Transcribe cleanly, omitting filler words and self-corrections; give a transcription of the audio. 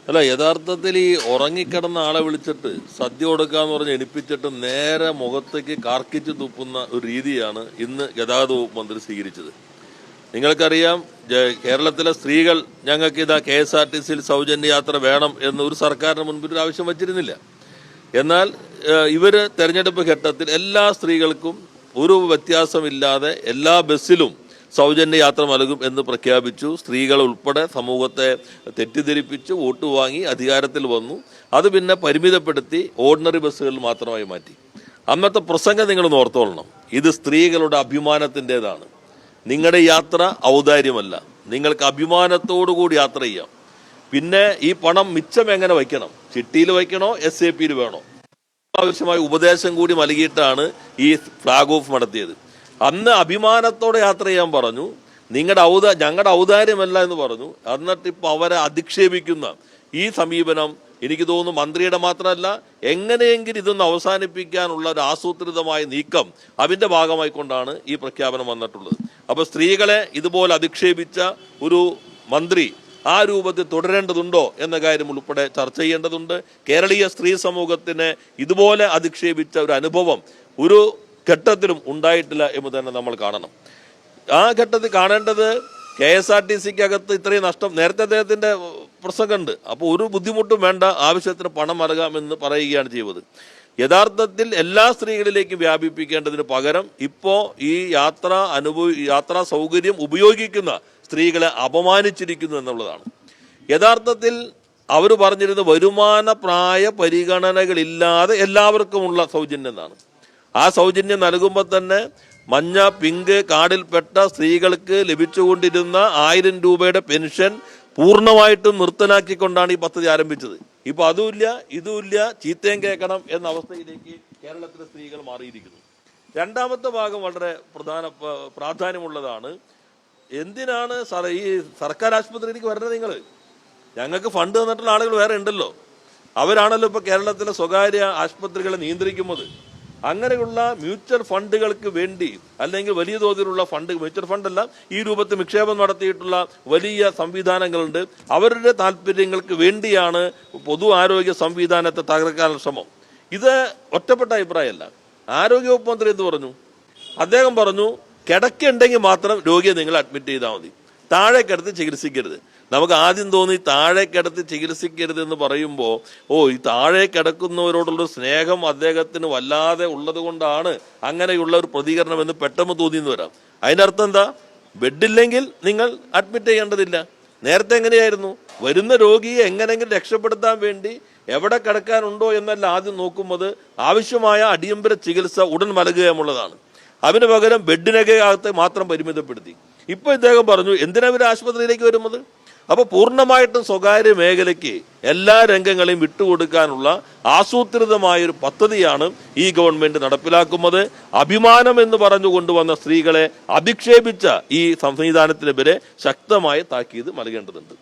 അല്ല, യഥാർത്ഥത്തിൽ ഈ ഉറങ്ങിക്കിടന്ന ആളെ വിളിച്ചിട്ട് സദ്യ കൊടുക്കാന്ന് പറഞ്ഞ് എണിപ്പിച്ചിട്ട് നേരെ മുഖത്തേക്ക് കാർക്കിച്ച് തുപ്പുന്ന ഒരു രീതിയാണ് ഇന്ന് ഗതാഗത വകുപ്പ് മന്ത്രി സ്വീകരിച്ചത്. നിങ്ങൾക്കറിയാം, കേരളത്തിലെ സ്ത്രീകൾ ഞങ്ങൾക്ക് ഇതാ KSRTCയിൽ സൗജന്യ യാത്ര വേണം എന്ന് ഒരു സർക്കാരിന് മുൻപിൽ ഒരു ആവശ്യം വച്ചിരുന്നില്ല. എന്നാൽ ഇവര് തെരഞ്ഞെടുപ്പ് ഘട്ടത്തിൽ എല്ലാ സ്ത്രീകൾക്കും ഒരു വ്യത്യാസമില്ലാതെ എല്ലാ ബസ്സിലും സൗജന്യ യാത്ര നൽകും എന്ന് പ്രഖ്യാപിച്ചു. സ്ത്രീകൾ ഉൾപ്പെടെ സമൂഹത്തെ തെറ്റിദ്ധരിപ്പിച്ച് വോട്ട് വാങ്ങി അധികാരത്തിൽ വന്നു. അത് പിന്നെ പരിമിതപ്പെടുത്തി ഓർഡിനറി ബസ്സുകളിൽ മാത്രമായി മാറ്റി. അന്നത്തെ പ്രസംഗം നിങ്ങൾ ഓർത്തോളണം. ഇത് സ്ത്രീകളുടെ അഭിമാനത്തിൻ്റെതാണ്. നിങ്ങളുടെ യാത്ര ഔദാര്യമല്ല. നിങ്ങൾക്ക് അഭിമാനത്തോടുകൂടി യാത്ര ചെയ്യാം. പിന്നെ ഈ പണം മിച്ചം എങ്ങനെ വയ്ക്കണം, ചിട്ടിയിൽ വയ്ക്കണോ SAPയിൽ വേണോ, ആവശ്യമായ ഉപദേശം കൂടി നൽകിയിട്ടാണ് ഈ ഫ്ലാഗ് ഓഫ് നടത്തിയത്. അന്ന് അഭിമാനത്തോടെ യാത്ര ചെയ്യാൻ പറഞ്ഞു. ഞങ്ങളുടെ ഔദാര്യമല്ല എന്ന് പറഞ്ഞു. എന്നിട്ട് ഇപ്പോൾ അവരെ അധിക്ഷേപിക്കുന്ന ഈ സമീപനം എനിക്ക് തോന്നുന്നു മന്ത്രിയുടെ മാത്രമല്ല, എങ്ങനെയെങ്കിലും ഇതൊന്ന് അവസാനിപ്പിക്കാനുള്ള ഒരു ആസൂത്രിതമായ നീക്കം അതിൻ്റെ ഭാഗമായിക്കൊണ്ടാണ് ഈ പ്രഖ്യാപനം വന്നിട്ടുള്ളത്. അപ്പോൾ സ്ത്രീകളെ ഇതുപോലെ അധിക്ഷേപിച്ച ഒരു മന്ത്രി ആ രൂപത്തിൽ തുടരേണ്ടതുണ്ടോ എന്ന കാര്യം ഉൾപ്പെടെ ചർച്ച ചെയ്യേണ്ടതുണ്ട്. കേരളീയ സ്ത്രീ സമൂഹത്തിനെ ഇതുപോലെ അധിക്ഷേപിച്ച ഒരു അനുഭവം ഒരു ഘട്ടത്തിലും ഉണ്ടായിട്ടില്ല എന്ന് തന്നെ നമ്മൾ കാണണം. ആ ഘട്ടത്തിൽ കാണേണ്ടത് KSRTCക്കകത്ത് ഇത്രയും നഷ്ടം, നേരത്തെ അദ്ദേഹത്തിൻ്റെ പ്രസംഗമുണ്ട്. അപ്പോൾ ഒരു ബുദ്ധിമുട്ടും വേണ്ട, ആവശ്യത്തിന് പണം നൽകാമെന്ന് പറയുകയാണ് ചെയ്തത്. യഥാർത്ഥത്തിൽ എല്ലാ സ്ത്രീകളിലേക്കും വ്യാപിപ്പിക്കേണ്ടതിന് പകരം ഇപ്പോൾ ഈ യാത്രാ സൗകര്യം ഉപയോഗിക്കുന്ന സ്ത്രീകളെ അപമാനിച്ചിരിക്കുന്നു എന്നുള്ളതാണ്. യഥാർത്ഥത്തിൽ അവർ പറഞ്ഞിരുന്ന വരുമാന പ്രായ പരിഗണനകളില്ലാതെ എല്ലാവർക്കുമുള്ള സൗജന്യം എന്നാണ്. ആ സൗജന്യം നൽകുമ്പോൾ തന്നെ മഞ്ഞ പിങ്ക് കാർഡിൽപ്പെട്ട സ്ത്രീകൾക്ക് ലഭിച്ചുകൊണ്ടിരുന്ന 1000 രൂപയുടെ പെൻഷൻ പൂർണ്ണമായിട്ടും നിർത്തലാക്കിക്കൊണ്ടാണ് ഈ പദ്ധതി ആരംഭിച്ചത്. ഇപ്പൊ അതുമില്ല ഇതുമില്ല, ചീത്തയും കേൾക്കണം എന്ന അവസ്ഥയിലേക്ക് കേരളത്തിലെ സ്ത്രീകൾ മാറിയിരിക്കുന്നു. രണ്ടാമത്തെ ഭാഗം വളരെ പ്രാധാന്യമുള്ളതാണ്. എന്തിനാണ് ഈ സർക്കാർ ആശുപത്രിയിലേക്ക് വരുന്നത്? ഞങ്ങൾക്ക് ഫണ്ട് തന്നിട്ടുള്ള ആളുകൾ വേറെ ഉണ്ടല്ലോ. അവരാണല്ലോ ഇപ്പൊ കേരളത്തിലെ സ്വകാര്യ ആശുപത്രികളെ നിയന്ത്രിക്കുന്നത്. അങ്ങനെയുള്ള മ്യൂച്വൽ ഫണ്ടുകൾക്ക് വേണ്ടി, അല്ലെങ്കിൽ വലിയ തോതിലുള്ള മ്യൂച്വൽ ഫണ്ടല്ല, ഈ രൂപത്തിൽ നിക്ഷേപം നടത്തിയിട്ടുള്ള വലിയ സംവിധാനങ്ങളുണ്ട്. അവരുടെ താല്പര്യങ്ങൾക്ക് വേണ്ടിയാണ് പൊതു ആരോഗ്യ സംവിധാനത്തെ തകർക്കാനുള്ള ശ്രമം. ഇത് ഒറ്റപ്പെട്ട അഭിപ്രായമല്ല. ആരോഗ്യവകുപ്പ് മന്ത്രി എന്ത് പറഞ്ഞു? അദ്ദേഹം പറഞ്ഞു, കിടക്കുണ്ടെങ്കിൽ മാത്രം രോഗിയെ നിങ്ങൾ അഡ്മിറ്റ് ചെയ്താൽ മതി, താഴെ കിടത്തി ചികിത്സിക്കരുത്. നമുക്ക് ആദ്യം തോന്നി താഴെ കിടത്തി ചികിത്സിക്കരുത് എന്ന് പറയുമ്പോൾ ഈ താഴെ കിടക്കുന്നവരോടുള്ള സ്നേഹം അദ്ദേഹത്തിന് വല്ലാതെ ഉള്ളത് കൊണ്ടാണ് അങ്ങനെയുള്ള ഒരു പ്രതികരണം എന്ന് പെട്ടെന്ന് തോന്നിയെന്ന് വരാം. അതിൻ്റെ അർത്ഥം എന്താ? ബെഡില്ലെങ്കിൽ നിങ്ങൾ അഡ്മിറ്റ് ചെയ്യേണ്ടതില്ല. നേരത്തെ എങ്ങനെയായിരുന്നു? വരുന്ന രോഗിയെ എങ്ങനെയെങ്കിലും രക്ഷപ്പെടുത്താൻ വേണ്ടി എവിടെ കിടക്കാനുണ്ടോ എന്നല്ല ആദ്യം നോക്കുന്നത്, ആവശ്യമായ അടിയന്തര ചികിത്സ ഉടൻ നൽകുക എന്നുള്ളതാണ്. അതിന് പകരം ബെഡിനകത്ത് മാത്രം പരിമിതപ്പെടുത്തി. ഇപ്പൊ ഇദ്ദേഹം പറഞ്ഞു, എന്തിനാ ഇവർ ആശുപത്രിയിലേക്ക് വരുന്നത്? അപ്പൊ പൂർണ്ണമായിട്ടും സ്വകാര്യ മേഖലയ്ക്ക് എല്ലാ രംഗങ്ങളെയും വിട്ടുകൊടുക്കാനുള്ള ആസൂത്രിതമായൊരു പദ്ധതിയാണ് ഈ ഗവൺമെന്റ് നടപ്പിലാക്കുന്നത്. അഭിമാനം എന്ന് പറഞ്ഞു കൊണ്ടുവന്ന സ്ത്രീകളെ അധിക്ഷേപിച്ച ഈ സംവിധാനത്തിനെതിരെ ശക്തമായ താക്കീത് നൽകേണ്ടതുണ്ട്.